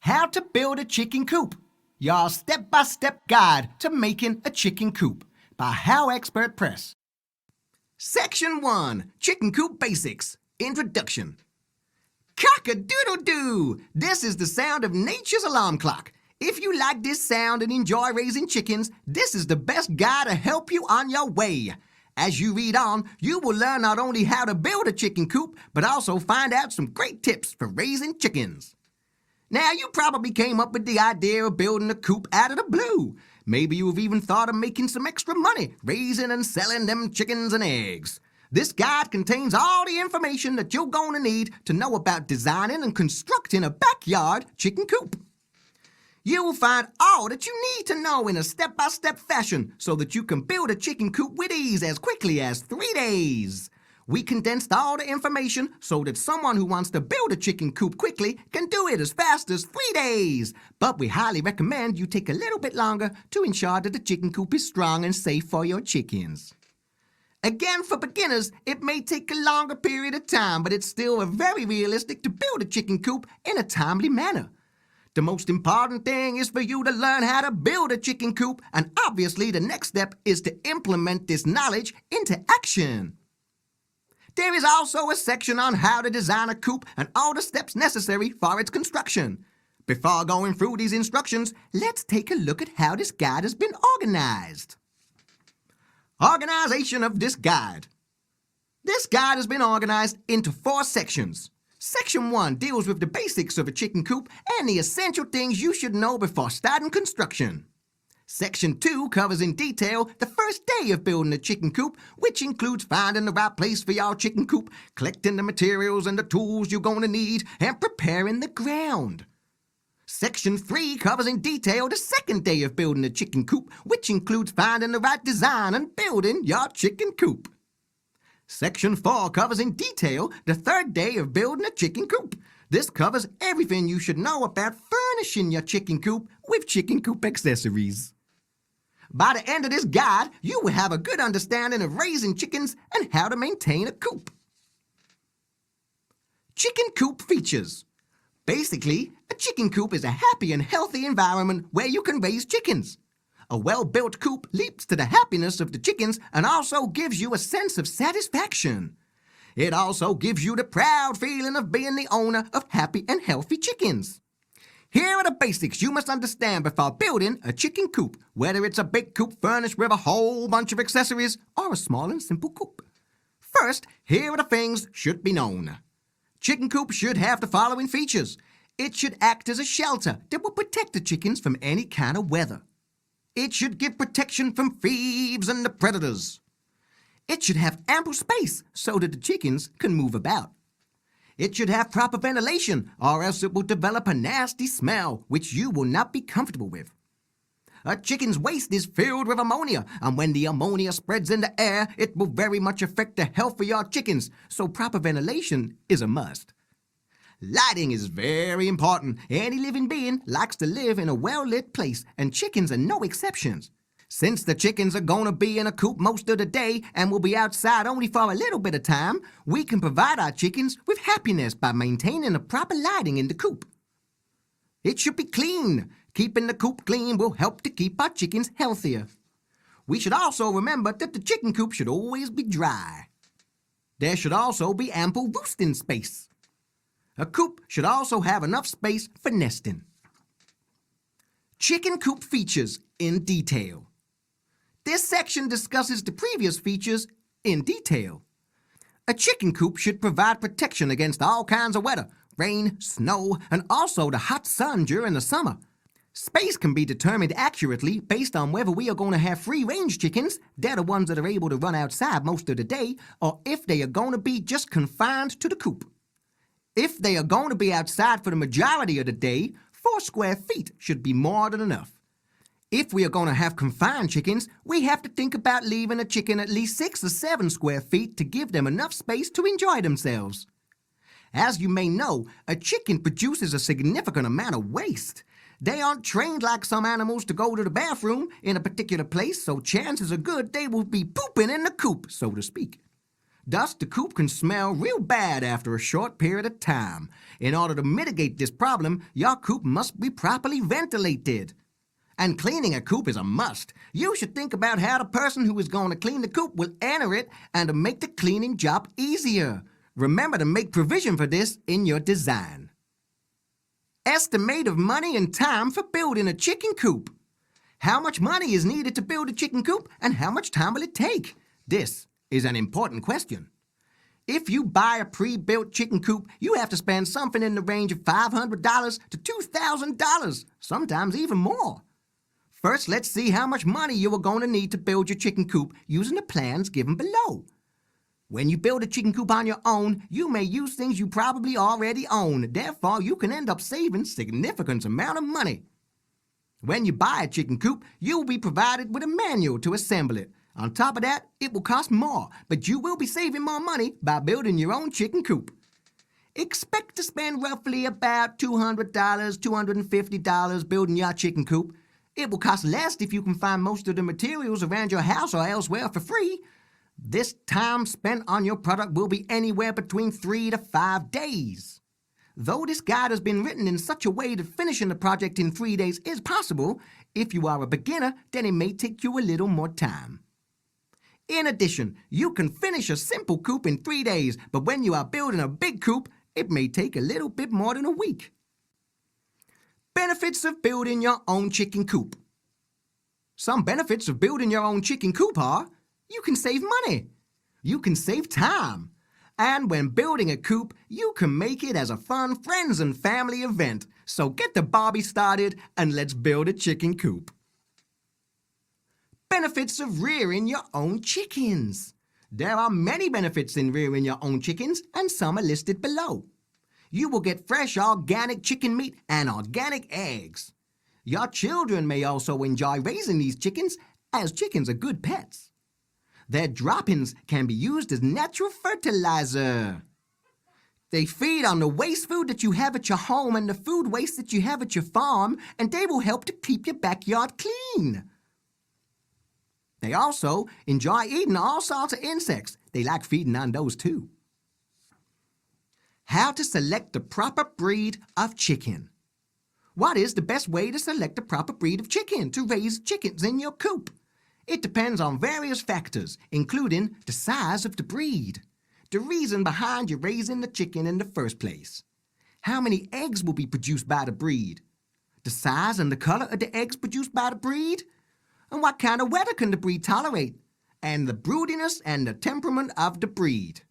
How to Build a Chicken Coop, your step-by-step guide to making a chicken coop by HowExpert Press. Section 1, Chicken Coop Basics, Introduction. Cock-a-doodle-doo! This is the sound of nature's alarm clock. If you like this sound and enjoy raising chickens, this is the best guide to help you on your way. As you read on, you will learn not only how to build a chicken coop, but also find out some great tips for raising chickens. Now, you probably came up with the idea of building a coop out of the blue. Maybe you've even thought of making some extra money, raising and selling them chickens and eggs. This guide contains all the information that you're going to need to know about designing and constructing a backyard chicken coop. You will find all that you need to know in a step-by-step fashion so that you can build a chicken coop with ease as quickly as 3 days. We condensed all the information so that someone who wants to build a chicken coop quickly can do it as fast as 3 days. But we highly recommend you take a little bit longer to ensure that the chicken coop is strong and safe for your chickens. Again, for beginners, it may take a longer period of time, but it's still very realistic to build a chicken coop in a timely manner. The most important thing is for you to learn how to build a chicken coop, and obviously the next step is to implement this knowledge into action. There is also a section on how to design a coop and all the steps necessary for its construction. Before going through these instructions, let's take a look at how this guide has been organized. Organization of this guide. This guide has been organized into 4 sections. Section 1 deals with the basics of a chicken coop and the essential things you should know before starting construction. Section 2 covers in detail the first day of building a chicken coop, which includes finding the right place for your chicken coop, collecting the materials and the tools you're going to need, and preparing the ground. Section 3 covers in detail the second day of building a chicken coop, which includes finding the right design and building your chicken coop. Section 4 covers in detail the third day of building a chicken coop. This covers everything you should know about furnishing your chicken coop with chicken coop accessories. By the end of this guide, you will have a good understanding of raising chickens and how to maintain a coop. Chicken coop features. Basically, a chicken coop is a happy and healthy environment where you can raise chickens. A well-built coop leads to the happiness of the chickens and also gives you a sense of satisfaction. It also gives you the proud feeling of being the owner of happy and healthy chickens. Here are the basics you must understand before building a chicken coop, whether it's a big coop furnished with a whole bunch of accessories or a small and simple coop. First, here are the things should be known. Chicken coop should have the following features. It should act as a shelter that will protect the chickens from any kind of weather. It should give protection from thieves and the predators. It should have ample space so that the chickens can move about. It should have proper ventilation, or else it will develop a nasty smell, which you will not be comfortable with. A chicken's waste is filled with ammonia, and when the ammonia spreads in the air, it will very much affect the health of your chickens, so proper ventilation is a must. Lighting is very important. Any living being likes to live in a well-lit place, and chickens are no exceptions. Since the chickens are going to be in a coop most of the day and will be outside only for a little bit of time, we can provide our chickens with happiness by maintaining the proper lighting in the coop. It should be clean. Keeping the coop clean will help to keep our chickens healthier. We should also remember that the chicken coop should always be dry. There should also be ample roosting space. A coop should also have enough space for nesting. Chicken coop features in detail. This section discusses the previous features in detail. A chicken coop should provide protection against all kinds of weather, rain, snow, and also the hot sun during the summer. Space can be determined accurately based on whether we are going to have free-range chickens, they're the ones that are able to run outside most of the day, or if they are going to be just confined to the coop. If they are going to be outside for the majority of the day, 4 square feet should be more than enough. If we are going to have confined chickens, we have to think about leaving a chicken at least 6 or 7 square feet to give them enough space to enjoy themselves. As you may know, a chicken produces a significant amount of waste. They aren't trained like some animals to go to the bathroom in a particular place, so chances are good they will be pooping in the coop, so to speak. Thus, the coop can smell real bad after a short period of time. In order to mitigate this problem, your coop must be properly ventilated. And cleaning a coop is a must. You should think about how the person who is going to clean the coop will enter it and to make the cleaning job easier. Remember to make provision for this in your design. Estimate of money and time for building a chicken coop. How much money is needed to build a chicken coop and how much time will it take? This is an important question. If you buy a pre-built chicken coop, you have to spend something in the range of $500 to $2,000, sometimes even more. First, let's see how much money you are going to need to build your chicken coop using the plans given below. When you build a chicken coop on your own, you may use things you probably already own. Therefore, you can end up saving significant amount of money. When you buy a chicken coop, you will be provided with a manual to assemble it. On top of that, it will cost more, but you will be saving more money by building your own chicken coop. Expect to spend roughly about $200, $250 building your chicken coop. It will cost less if you can find most of the materials around your house or elsewhere for free. This time spent on your product will be anywhere between 3 to 5 days. Though this guide has been written in such a way that finishing the project in 3 days is possible, if you are a beginner, then it may take you a little more time. In addition, you can finish a simple coop in 3 days, but when you are building a big coop, it may take a little bit more than a week. Benefits of building your own chicken coop. Some benefits of building your own chicken coop are: you can save money, you can save time, and when building a coop, you can make it as a fun friends and family event. So get the Barbie started and let's build a chicken coop. Benefits of rearing your own chickens. There are many benefits in rearing your own chickens, and some are listed below. You will get fresh organic chicken meat and organic eggs. Your children may also enjoy raising these chickens, as chickens are good pets. Their droppings can be used as natural fertilizer. They feed on the waste food that you have at your home and the food waste that you have at your farm, and they will help to keep your backyard clean. They also enjoy eating all sorts of insects. They like feeding on those too. How to select the proper breed of chicken. What is the best way to select the proper breed of chicken to raise chickens in your coop? It depends on various factors, including the size of the breed, the reason behind you raising the chicken in the first place, how many eggs will be produced by the breed, the size and the color of the eggs produced by the breed, and what kind of weather can the breed tolerate, and the broodiness and the temperament of the breed.